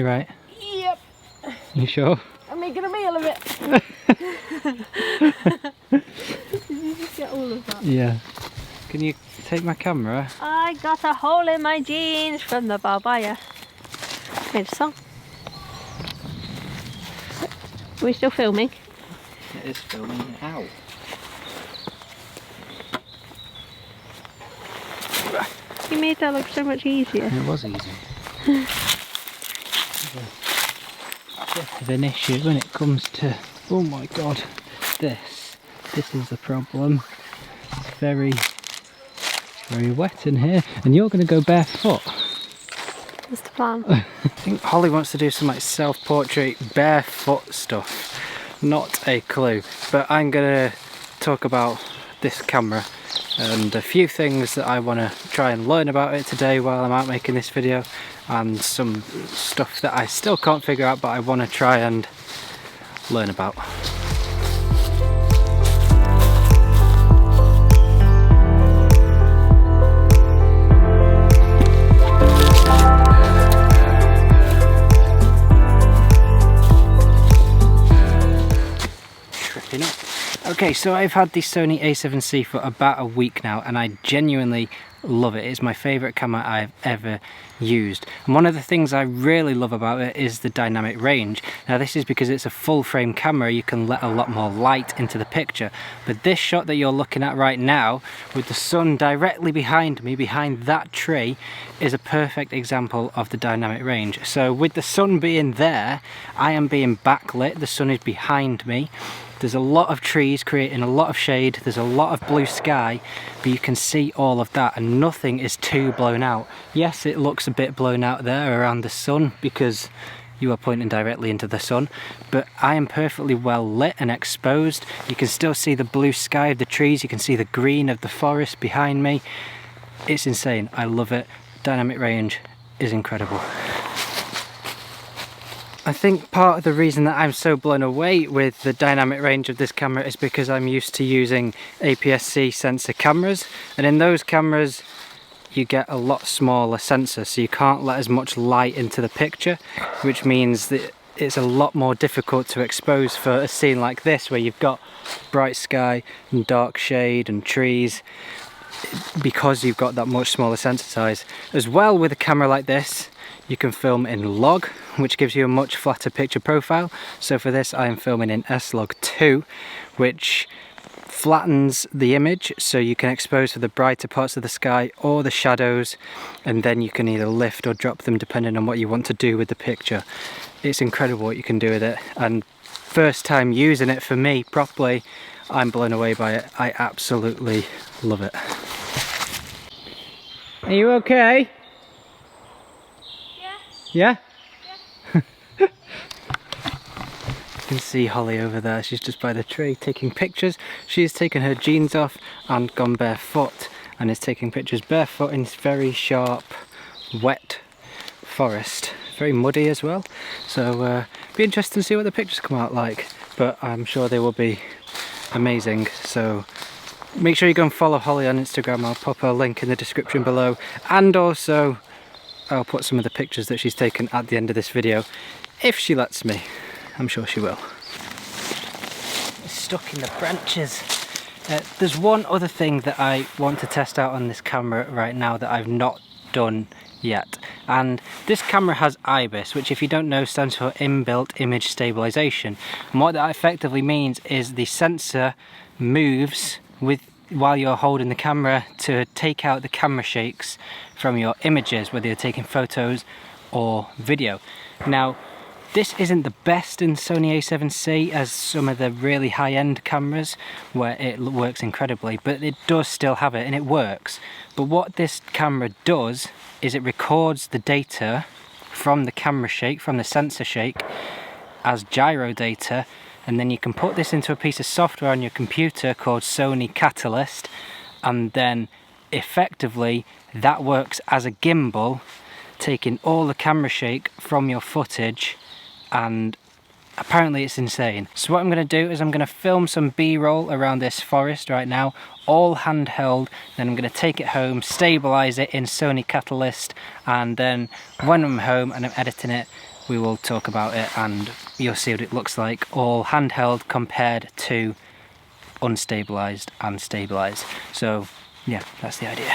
You right? Yep. You sure? I'm making a meal of it. Did you just get all of that? Yeah. Can you take my camera? I got a hole in my jeans from the barbaya. Made a song. Are we still filming? It is filming. Ow. You made that look so much easier. It was easy. Bit of an issue when it comes to, oh my god, this is the problem. It's very wet in here, and you're going to go barefoot. What's the plan? I think Holly wants to do some like self-portrait barefoot stuff. Not a clue, but I'm going to talk about this camera and a few things that I want to try and learn about it today while I'm out making this video, and some stuff that I still can't figure out but I want to try and learn about. Tripping up. Okay, so I've had the Sony A7C for about a week now and I genuinely love it. It's my favourite camera I've ever used. And one of the things I really love about it is the dynamic range. Now this is because it's a full frame camera, you can let a lot more light into the picture. But this shot that you're looking at right now, with the sun directly behind me, behind that tree, is a perfect example of the dynamic range. So with the sun being there, I am being backlit, the sun is behind me. There's a lot of trees creating a lot of shade, there's a lot of blue sky, but you can see all of that and nothing is too blown out. Yes, it looks a bit blown out there around the sun because you are pointing directly into the sun, but I am perfectly well lit and exposed. You can still see the blue sky of the trees, you can see the green of the forest behind me. It's insane, I love it. Dynamic range is incredible. I think part of the reason that I'm so blown away with the dynamic range of this camera is because I'm used to using APS-C sensor cameras, and in those cameras you get a lot smaller sensor, so you can't let as much light into the picture, which means that it's a lot more difficult to expose for a scene like this where you've got bright sky and dark shade and trees, because you've got that much smaller sensor size. As well, with a camera like this you can film in log, which gives you a much flatter picture profile. So for this I am filming in S-Log 2, which flattens the image so you can expose for the brighter parts of the sky or the shadows, and then you can either lift or drop them depending on what you want to do with the picture. It's incredible what you can do with it, and first time using it for me properly, I'm blown away by it. I absolutely love it. Are you okay? Yeah? Yeah? You can see Holly over there, she's just by the tree taking pictures. She's taken her jeans off and gone barefoot and is taking pictures barefoot in this very sharp, wet forest. Very muddy as well, so be interesting to see what the pictures come out like, but I'm sure they will be amazing. So make sure you go and follow Holly on Instagram. I'll pop a link in the description below, and also I'll put some of the pictures that she's taken at the end of this video, if she lets me. I'm sure she will. It's stuck in the branches. There's one other thing that I want to test out on this camera right now that I've not done yet, and this camera has Ibis, which if you don't know stands for inbuilt image stabilisation, and what that effectively means is the sensor moves while you're holding the camera to take out the camera shakes from your images, whether you're taking photos or video. Now this isn't the best in Sony A7C as some of the really high-end cameras where it works incredibly, but it does still have it and it works. But what this camera does is it records the data from the camera shake, from the sensor shake, as gyro data, and then you can put this into a piece of software on your computer called Sony Catalyst, and then effectively that works as a gimbal, taking all the camera shake from your footage, and apparently it's insane. So what I'm going to do is I'm going to film some B-roll around this forest right now, all handheld, then I'm going to take it home, stabilise it in Sony Catalyst, and then when I'm home and I'm editing it, we will talk about it and you'll see what it looks like, all handheld compared to unstabilised and stabilised. So yeah, that's the idea.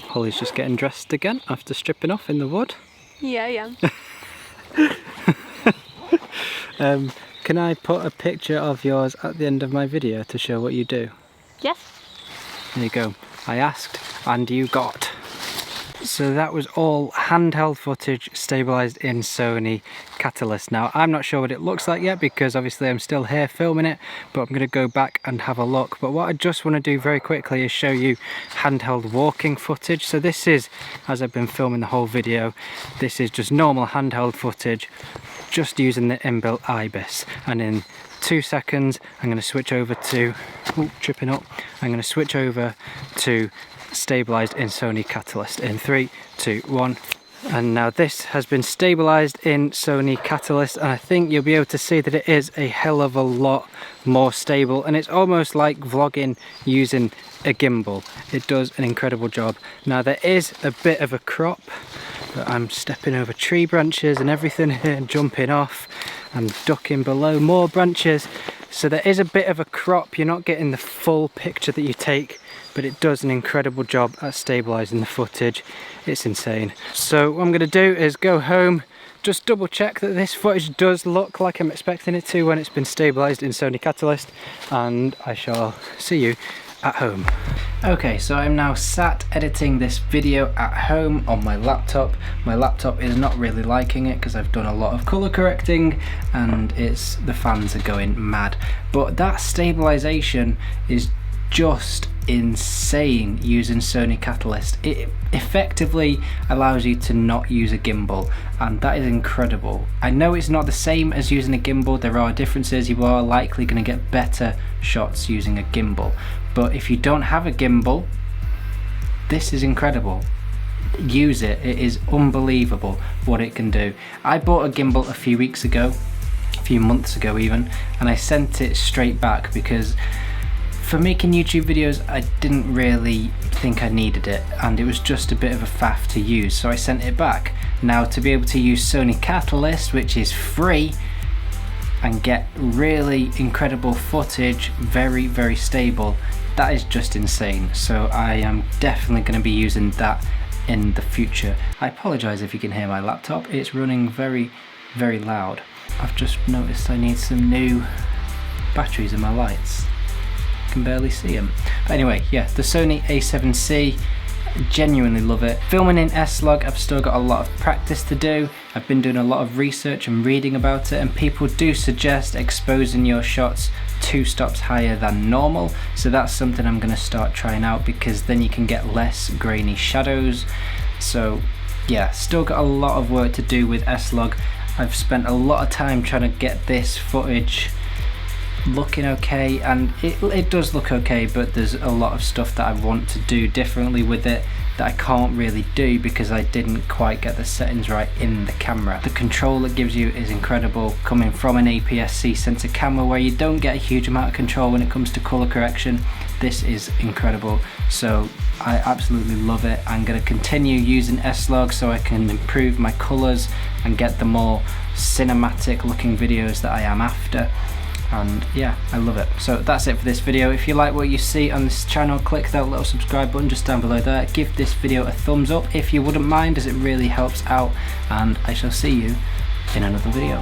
Holly's just getting dressed again after stripping off in the wood. Yeah. Can I put a picture of yours at the end of my video to show what you do? Yes. There you go. I asked and you got. So that was all handheld footage stabilised in Sony Catalyst. Now I'm not sure what it looks like yet because obviously I'm still here filming it, but I'm going to go back and have a look. But what I just want to do very quickly is show you handheld walking footage. So this is, as I've been filming the whole video, this is just normal handheld footage just using the inbuilt Ibis, and in 2 seconds I'm going to switch over to tripping up. I'm going to switch over to stabilised in Sony Catalyst in 3, 2, 1. And now this has been stabilised in Sony Catalyst, and I think you'll be able to see that it is a hell of a lot more stable, and it's almost like vlogging using a gimbal. It does an incredible job. Now there is a bit of a crop, but I'm stepping over tree branches and everything here and jumping off and ducking below more branches, so there is a bit of a crop. You're not getting the full picture that you take, but it does an incredible job at stabilising the footage. It's insane. So what I'm going to do is go home, just double check that this footage does look like I'm expecting it to when it's been stabilised in Sony Catalyst, and I shall see you at home. Okay, so I'm now sat editing this video at home on my laptop. My laptop is not really liking it because I've done a lot of colour correcting and the fans are going mad. But that stabilisation is just insane using Sony Catalyst. It effectively allows you to not use a gimbal, and that is incredible. I know it's not the same as using a gimbal, there are differences. You are likely going to get better shots using a gimbal, but if you don't have a gimbal, this is incredible. Use it. It is unbelievable what it can do. I bought a gimbal a few weeks ago, a few months ago even, and I sent it straight back because for making YouTube videos I didn't really think I needed it, and it was just a bit of a faff to use, so I sent it back. Now to be able to use Sony Catalyst, which is free, and get really incredible footage, very, very stable, that is just insane. So I am definitely going to be using that in the future. I apologise if you can hear my laptop, it's running very, very loud. I've just noticed I need some new batteries in my lights. Can barely see them. But anyway, yeah, the Sony A7C, genuinely love it. Filming in S-Log, I've still got a lot of practice to do. I've been doing a lot of research and reading about it, and people do suggest exposing your shots 2 stops higher than normal, so that's something I'm going to start trying out because then you can get less grainy shadows. So yeah, still got a lot of work to do with S-Log. I've spent a lot of time trying to get this footage looking okay, and it does look okay, but there's a lot of stuff that I want to do differently with it that I can't really do because I didn't quite get the settings right in the camera. The control it gives you is incredible, coming from an APS-C sensor camera where you don't get a huge amount of control when it comes to color correction. This is incredible, so I absolutely love it. I'm going to continue using S-Log so I can improve my colors and get the more cinematic looking videos that I am after. And yeah, I love it. So that's it for this video. If you like what you see on this channel, click that little subscribe button just down below there. Give this video a thumbs up if you wouldn't mind, as it really helps out, and I shall see you in another video.